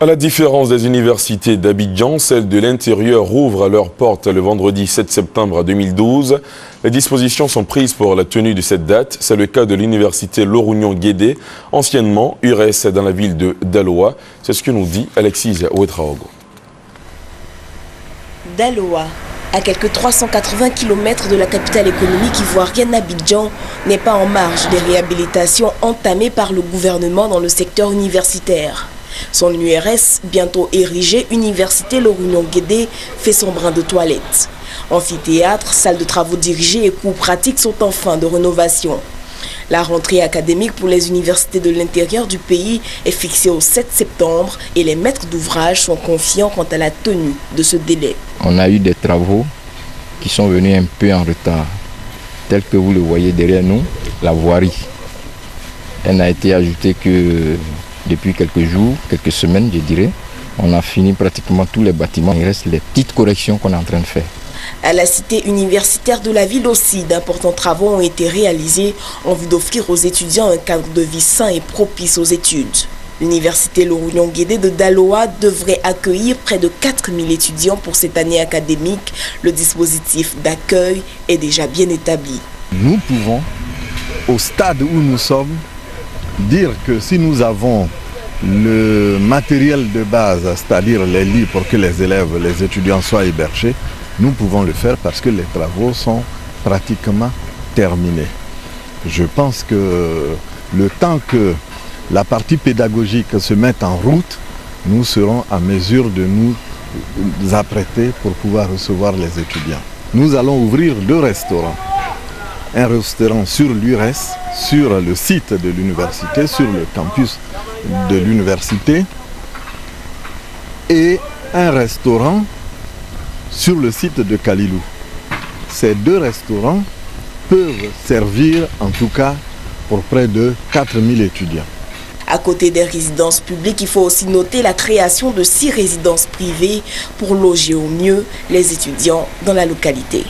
À la différence des universités d'Abidjan, celles de l'intérieur rouvrent leurs portes le vendredi 7 septembre 2012. Les dispositions sont prises pour la tenue de cette date. C'est le cas de l'université Lorounion-Guédé, anciennement URS dans la ville de Daloa. C'est ce que nous dit Alexis Ouetraogo. Daloa, à quelques 380 km de la capitale économique ivoirienne Abidjan, n'est pas en marge des réhabilitations entamées par le gouvernement dans le secteur universitaire. Son URS, bientôt érigé Université Lorounion-Guédé, fait son brin de toilette. Amphithéâtre, salle de travaux dirigés et cours pratiques sont en fin de rénovation. La rentrée académique pour les universités de l'intérieur du pays est fixée au 7 septembre et les maîtres d'ouvrage sont confiants quant à la tenue de ce délai. On a eu des travaux qui sont venus un peu en retard, tel que vous le voyez derrière nous, la voirie. Elle n'a été ajoutée que depuis quelques jours, quelques semaines je dirais. On a fini pratiquement tous les bâtiments. Il reste les petites corrections qu'on est en train de faire. À la cité universitaire de la ville aussi, d'importants travaux ont été réalisés en vue d'offrir aux étudiants un cadre de vie sain et propice aux études. L'université Lorounion-Guédé de Daloa devrait accueillir près de 4000 étudiants pour cette année académique. Le dispositif d'accueil est déjà bien établi. Nous pouvons, au stade où nous sommes, dire que si nous avons le matériel de base, c'est-à-dire les lits pour que les élèves, les étudiants soient hébergés, nous pouvons le faire parce que les travaux sont pratiquement terminés. Je pense que le temps que la partie pédagogique se mette en route, nous serons à mesure de nous apprêter pour pouvoir recevoir les étudiants. Nous allons ouvrir 2 restaurants. Un restaurant sur l'URS, sur le site de l'université, sur le campus de l'université, et un restaurant sur le site de Kalilou. Ces 2 restaurants peuvent servir en tout cas pour près de 4000 étudiants. À côté des résidences publiques, il faut aussi noter la création de 6 résidences privées pour loger au mieux les étudiants dans la localité.